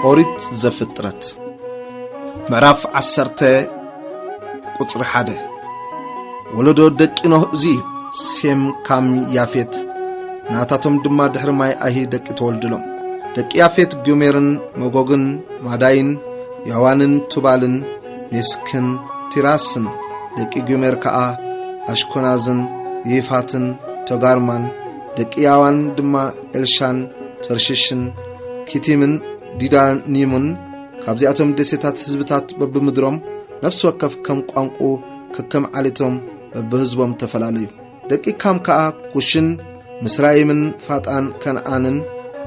ኦሪት ዘፍጥረት ምዕራፍ 10 ቁጽር 1 ወለዶ ደቂኖህ እዚ ሴም ካም ያፌት ናታቶም ድማ ድሕሪ ማይ አሂ ደቂ ተወልድሎም ደቂ ያፌት ጎሜርን መጎግን ማዳይን ያዋንን ቱባልን ሜስክን ቲራስን ደቂ ጎሜር ከአ አሽኮናዝን ይፋትን ተጋርማን ደቂ ያዋን ድማ ኤልሻን ተርሽሽን ኪቲምን ዲዳኒሙን ካብዚአቶም ደሴታት ህዝብታት በብምድሮም ነፍስ ወከፍ ከም ቋንቁ ከከም ዓሊቶም በብህዝቦም ተፈላለዩ ደቂ ካም ከአ ኩሽን ምስራይምን ፋጣን ከነአንን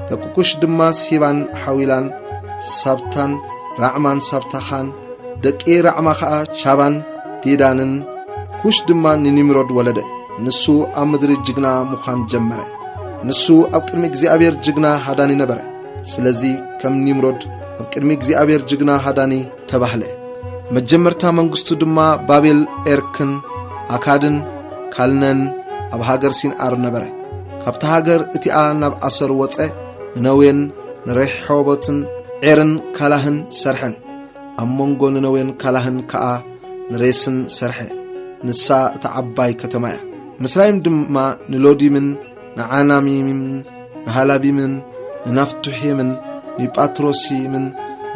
ደቁኩሽ ድማ ሲባን ሐዊላን ሳብታን ራዕማን ሳብታኻን ደቂ ራዕማ ከአ ቻባን ዲዳንን ኩሽ ድማ ንኒምሮድ ወለደ ንሱ ኣብ ምድሪ ጅግና ሙኻን ጀመረ ንሱ ኣብ ቅድሚ እግዚአብሔር ጅግና ሃዳኒ ነበረ ስለዚ ከም ኒምሮድ ኣብ ቅድሚ እግዚአብሔር ጅግና ሃዳኒ ተባህለ መጀመርታ መንግስቱ ድማ ባቤል ኤርክን አካድን ካልነን ኣብ ሃገር ሲንአር ነበረ ካብታ ሃገር እቲአ ናብ አሰር ወፀ ነዌን ንሬሖቦትን ዔርን ካላህን ሰርሐን ኣብ መንጎ ነዌን ካላህን ከአ ንሬስን ሰርሐ ንሳ ተዓባይ ከተማ ምስራይም ድማ ንሎዲምን ንዓናሚምን ንሃላቢምን ንናፍቱሒምን ንጳትሮሲምን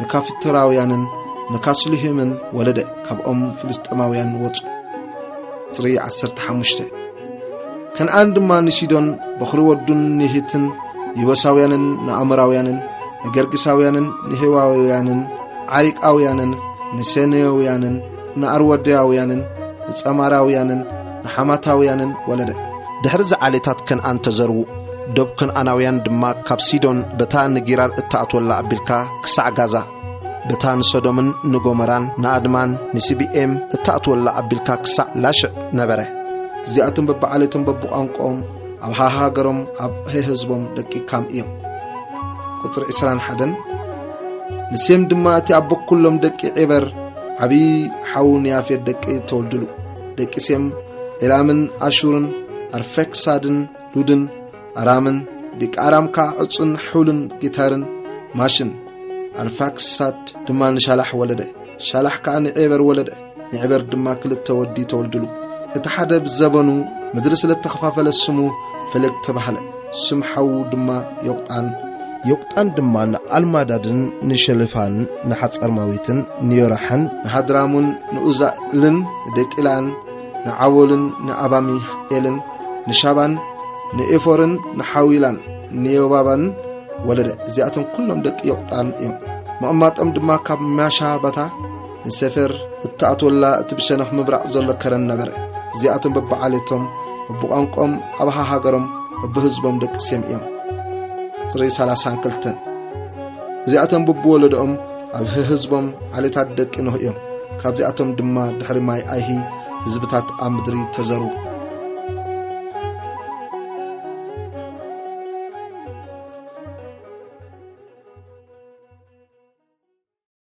ንካፍተራውያንን ንካስሉሂምን ወለደ ካብኦም ፍልስጥማውያን ወፁ ጽሪ 15 ከነአን ድማ ንሲዶን በኽሪ ወዱን ንሂትን ይወሳውያንን ንአምራውያንን ንገርግሳውያንን ንሄዋውያንን ዓሪቃውያንን ንሴኔያውያንን ንአርወዳውያንን ንጸማራውያንን ንሐማታውያንን ወለደ ድሕሪ ዝዓሌታት ከነአን ተዘርቡ ዶብ ከነአናውያን ድማ ካብ ሲዶን በታ ንጊራር እታአትወላ አቢልካ ክሳዕ ጋዛ በታ ንሶዶምን ንጎመራን ንአድማን ንሲቢኤም እታአትወላ አቢልካ ክሳዕ ላሽዕ ነበረ እዚአቶም በብዓሌቶም በብቋንቋኦም ኣብ ሃገሮም ኣብ ህዝቦም ደቂ ካም እዮም ቁጽር 21 ንሴም ድማ እቲ ኣብ በኩሎም ደቂ ዒበር ዓብይ ሓውን ያፌት ደቂ ተወልድሉ ደቂ ሴም ኤላምን አሹርን አርፌክሳድን ሉድን አራምን ደቂ አራም ካ ዕጹን ሑልን ጊታርን ማሽን አርፋክሳድ ድማ ንሻላሕ ወለደ ሻላሕ ካ ንዒበር ወለደ ንዒበር ድማ ክልተ ወዲ ተወልድሉ እቲ ሓደ ብዘበኑ ምድሪ ስለተኸፋፈለ ስሙ ፈለግ ተባህለ ስም ሓው ድማ ዮቅጣን ድማ ንአልማዳድን ንሸልፋን ንሐጸርማዊትን ንዮራሕን ንሃድራሙን ንኡዛልን ንደቂላን ንዓወልን ንአባሚኤልን ንሻባን ንኤፎርን ንሐዊላን ንዮባባን ወለደ እዚአቶም ኩሎም ደቂ ዮቅጣን እዮም መእማጦም ድማ ካብ ማሻባታ ንሰፈር እታአትወላ እትብሸነኽ ምብራቅ ዘሎ ከረን ነበረ እዚአቶም በብዓሌቶም በብቋንቋኦም ኣብ ሃገሮም በብህዝቦም ደቂ ሴም እዮም ጽሪ 32 እዚአቶም በብወለዶኦም ኣብ ህዝቦም ዓሌታት ደቂ ኖህ እዮም ካብዚአቶም ድማ ድሕሪ ማይ አይሂ ህዝብታት ኣብ ምድሪ ተዘሩ